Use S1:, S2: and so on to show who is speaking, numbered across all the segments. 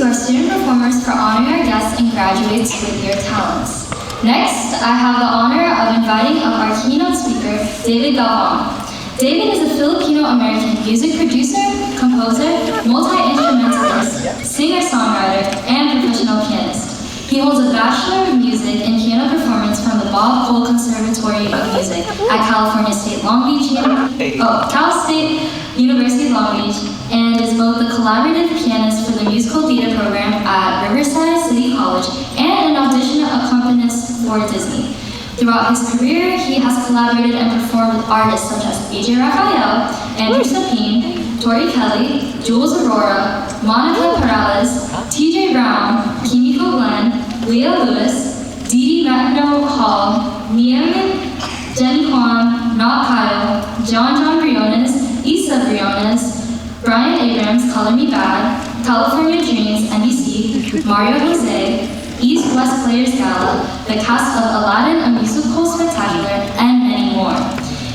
S1: to our student performers for honoring our guests and graduates with their talents. Next, I have the honor of inviting up our keynote speaker, David Galvan. David is a Filipino-American music producer, composer, multi-instrumentalist, singer-songwriter, and professional pianist. He holds a Bachelor of Music in Piano Performance from the Bob Cole Conservatory of Music at Cal State University of Long Beach, and is both the collaborative pianist for the musical theater program at Riverside City College and an audition accompanist for Disney. Throughout his career, he has collaborated and performed with artists such as AJ Raphael, Andrew Sapine, Tori Kelly, Jules Aurora, Monica Perales, TJ Brown, Kimiko Glenn, Leah Lewis, Dee Dee Matno Hall, Miamin, Jenny Kwan, Not Kyle, John Briones, Issa Briones, Brian Abrams, Color Me Bad, California Dreams, NBC, Mario Jose, East West Players Gala, the cast of Aladdin, a musical spectacular, and many more.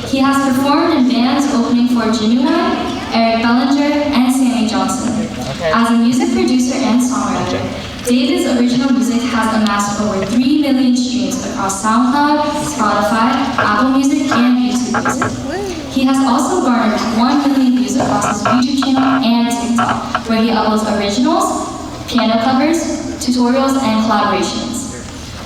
S1: He has performed in bands opening for Genuine, Eric Bellinger, and Sammy Johnson. As a music producer and songwriter, David's original music has amassed over 3 million streams across SoundCloud, Spotify, Apple Music, and YouTube Music. He has also garnered 1 million views across his YouTube channel and TikTok, where he uploads originals, piano covers, tutorials, and collaborations.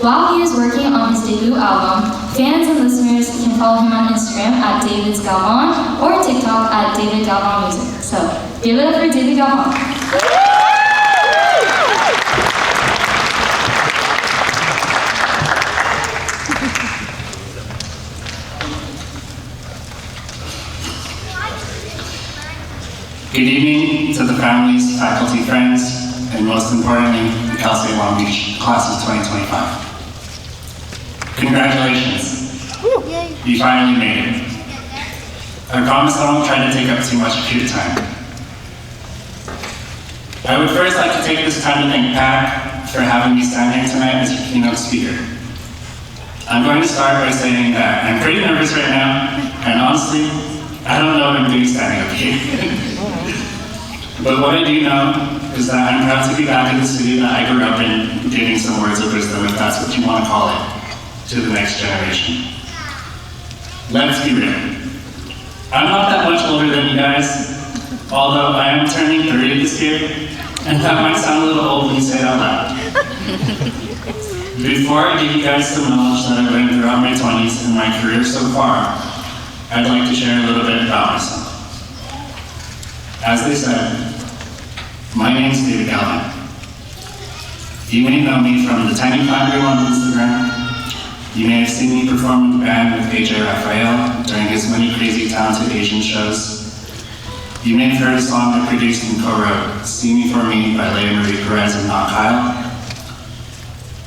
S1: While he is working on his debut album, fans and listeners can follow him on Instagram at David's Galvan or TikTok at David Galvan Music. So, give it up for David Galvan.
S2: Good evening to the families, faculty, friends, and most importantly, the Cal State Long Beach class of 2025. Congratulations. You finally made it. I promise I won't try to take up too much of your time. I would first like to take this time to thank Pat for having me stand here tonight as your keynote speaker. I'm going to start by saying that I'm pretty nervous right now, and honestly, I don't know what I'm doing standing up here. But what I do know is that I'm proud to be back in the city that I grew up in, giving some words of wisdom, if that's what you want to call it, to the next generation. Let's be real. I'm not that much older than you guys, although I am turning 30 this year, and that might sound a little old when you say it out loud. Before I give you guys some knowledge that I've learned throughout my 20s and my career so far, I'd like to share a little bit about myself. As they said, my name is David Galvan. You may know me from the Tiny Founder on Instagram. You may have seen me perform with the band with AJ Raphael during his many crazy talented Asian shows. You may have heard a song I produced and co-wrote, See Me For Me by Leia Marie Perez and Not Kyle.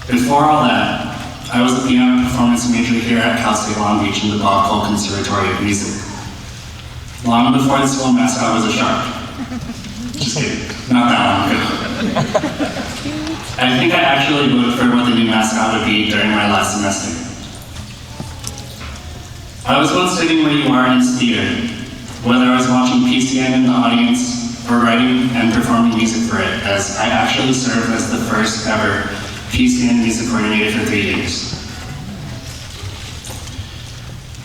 S2: Before all that, I was a piano performance major here at Cal State Long Beach in the Bob Cole Conservatory of Music. Long before the school mascot was a shark. Just kidding, not that long ago. I think I actually voted for what the new mascot would be during my last semester. I was once sitting where you are in this theater, whether I was watching PCN in the audience or writing and performing music for it, as I actually served as the first ever PCN music coordinator for 3 years.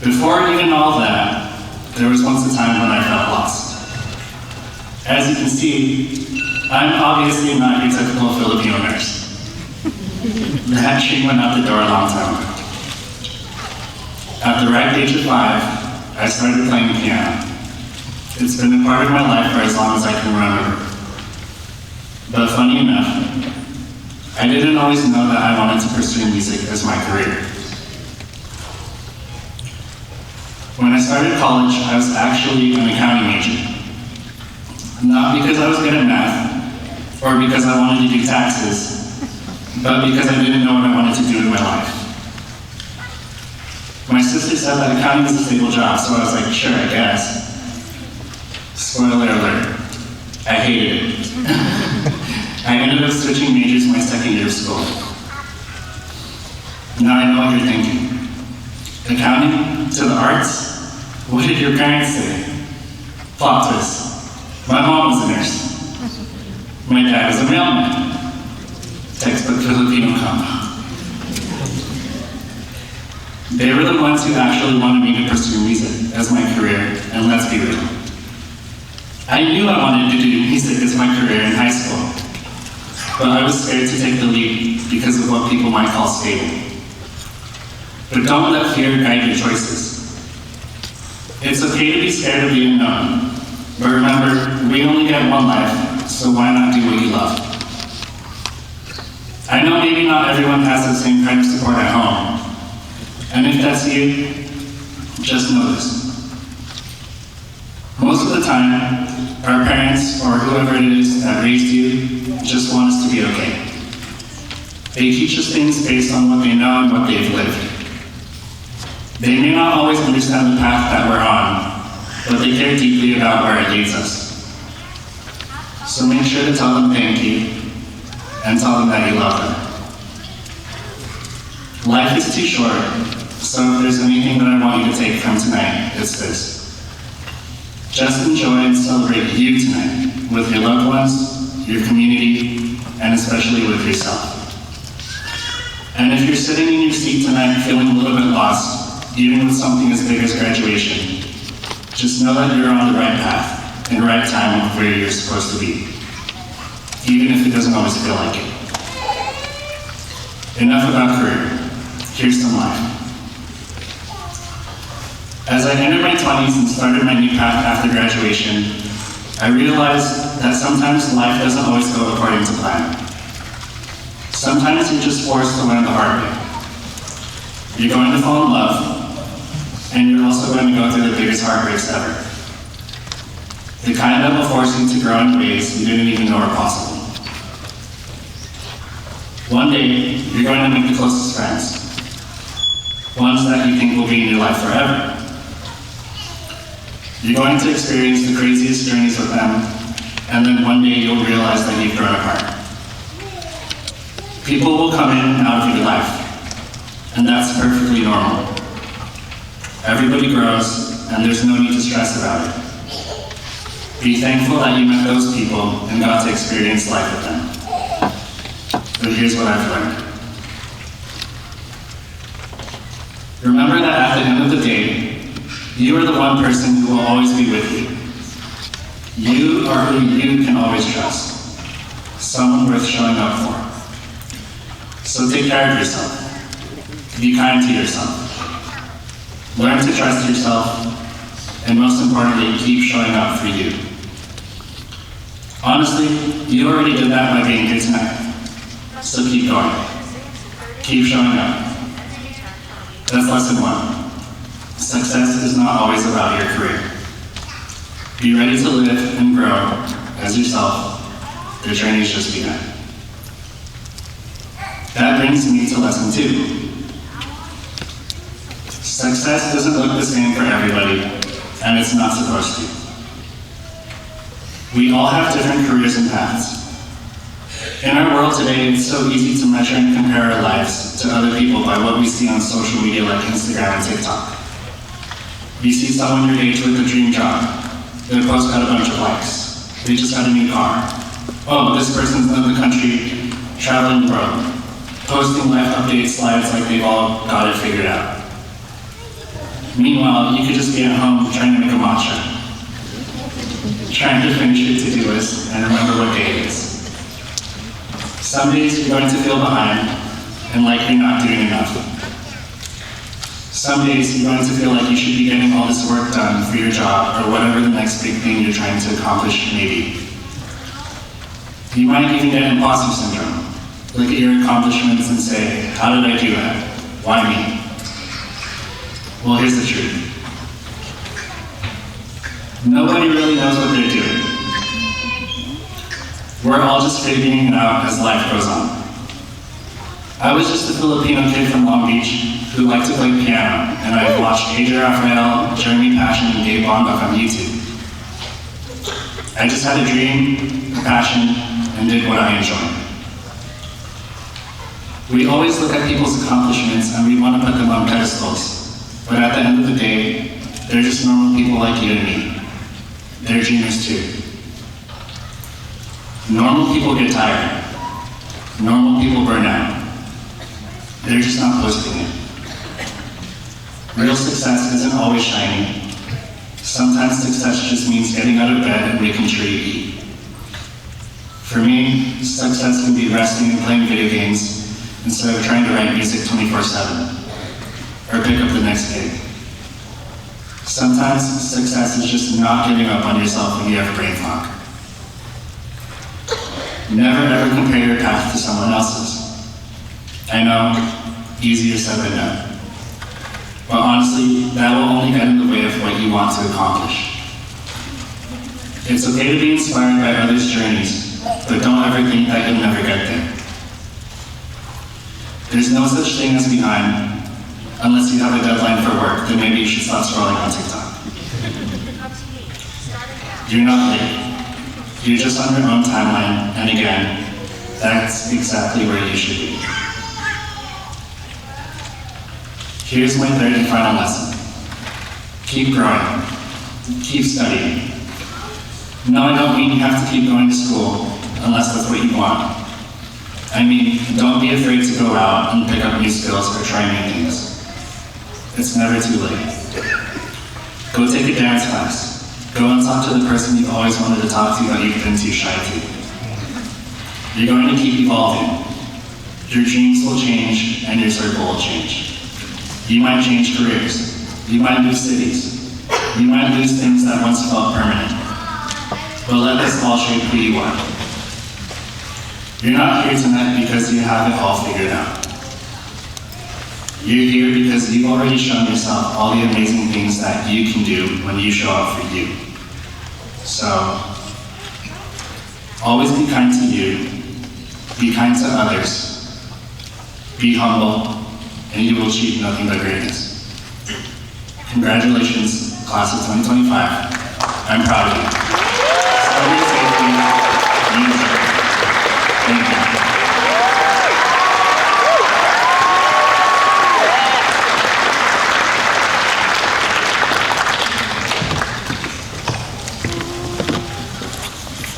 S2: Before even all that, there was once a time when I felt lost. As you can see, I'm obviously not your typical Filipino nurse. That dream went out the door a long time ago. At the ripe age of 5, I started playing piano. It's been a part of my life for as long as I can remember. But funny enough, I didn't always know that I wanted to pursue music as my career. When I started college, I was actually an accounting major. Not because I was good at math, or because I wanted to do taxes, but because I didn't know what I wanted to do with my life. My sister said that accounting is a stable job, so I was like, sure, I guess. Spoiler alert, I hated it. I ended up switching majors my second year of school. Now I know what you're thinking. Accounting to the arts? What did your parents say? Plot twist. My mom was a nurse. My dad was a mailman. Textbook Filipino combo. They were the ones who actually wanted me to pursue music as my career, and let's be real. I knew I wanted to do music as my career in high school, but I was scared to take the leap because of what people might call stable. But don't let fear guide your choices. It's okay to be scared of the unknown, but remember, we only get one life, so why not do what you love? I know maybe not everyone has the same kind of support at home, and if that's you, just know this. Most of the time, our parents or whoever it is that raised you just want us to be okay. They teach us things based on what they know and what they've lived. They may not always understand the path that we're on, but they care deeply about where it leads us. So make sure to tell them thank you and tell them that you love them. Life is too short, so if there's anything that I want you to take from tonight, it's this. Just enjoy and celebrate you tonight with your loved ones, your community, and especially with yourself. And if you're sitting in your seat tonight feeling a little bit lost, even with something as big as graduation, just know that you're on the right path and right time of where you're supposed to be, even if it doesn't always feel like it. Enough about career. Here's some life. As I entered my 20s and started my new path after graduation, I realized that sometimes life doesn't always go according to plan. Sometimes you're just forced to learn the hard way. You're going to fall in love, and you're also going to go through the biggest heartbreaks ever. The kind that will force you to grow in ways you didn't even know were possible. One day, you're going to meet the closest friends, ones that you think will be in your life forever. You're going to experience the craziest journeys with them, and then one day you'll realize that you've grown apart. People will come in and out of your life, and that's perfectly normal. Everybody grows, and there's no need to stress about it. Be thankful that you met those people and got to experience life with them. But here's what I've learned. Remember that at the end of the day, you are the one person who will always be with you. You are who you can always trust. Someone worth showing up for. So take care of yourself. Be kind to yourself. Learn to trust yourself, and most importantly, keep showing up for you. Honestly, you already did that by being here tonight. So keep going. Keep showing up. That's lesson 1. Success is not always about your career. Be ready to live and grow as yourself. The journey's just begun. That brings me to lesson 2. Success doesn't look the same for everybody, and it's not supposed to. We all have different careers and paths. In our world today, it's so easy to measure and compare our lives to other people by what we see on social media like Instagram and TikTok. You see someone your age with a dream job. Their post got a bunch of likes. They just got a new car. Oh, this person's in the country, traveling the world, posting life update slides like they've all got it figured out. Meanwhile, you could just be at home trying to make a matcha, trying to finish your to-do list and remember what day it is. Some days you're going to feel behind and like you're not doing enough. Some days you're going to feel like you should be getting all this work done for your job or whatever the next big thing you're trying to accomplish may be. You might even get imposter syndrome, look at your accomplishments and say, how did I do that? Why me? Well, here's the truth. Nobody really knows what they're doing. We're all just figuring it out as life goes on. I was just a Filipino kid from Long Beach who liked to play piano, and I watched Adria Rafael, Jeremy Passion, and Gabe Bondock on YouTube. I just had a dream, a passion, and did what I enjoyed. We always look at people's accomplishments and we want to put them on pedestals, but at the end of the day, they're just normal people like you and me. They're dreamers too. Normal people get tired. Normal people burn out. They're just not posting it. Real success isn't always shiny. Sometimes success just means getting out of bed and making sure you eat. For me, success can be resting and playing video games instead of trying to write music 24/7 or pick up the next gig. Sometimes success is just not giving up on yourself when you have brain fog. Never ever compare your path to someone else's. I know, easier said than done. But honestly, that will only get in the way of what you want to accomplish. It's okay to be inspired by others' journeys, but don't ever think that you'll never get there. There's no such thing as behind, unless you have a deadline for work, then maybe you should stop scrolling on TikTok. You're not late. You're just on your own timeline, and again, that's exactly where you should be. Here's my third and final lesson. Keep growing. Keep studying. No, I don't mean you have to keep going to school, unless that's what you want. I mean, don't be afraid to go out and pick up new skills or try new things. It's never too late. Go take a dance class. Go and talk to the person you've always wanted to talk to but you've been too shy to. You're going to keep evolving. Your dreams will change and your circle will change. You might change careers. You might lose cities. You might lose things that once felt permanent. But let this all shape who you are. You're not here tonight because you have it all figured out. You're here because you've already shown yourself all the amazing things that you can do when you show up for you. So, always be kind to you, be kind to others, be humble, and you will achieve nothing but greatness. Congratulations, class of 2025. I'm proud of you. Study safely, you deserve it. Thank you.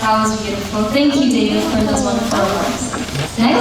S1: That was beautiful. Thank you, David, for those wonderful words.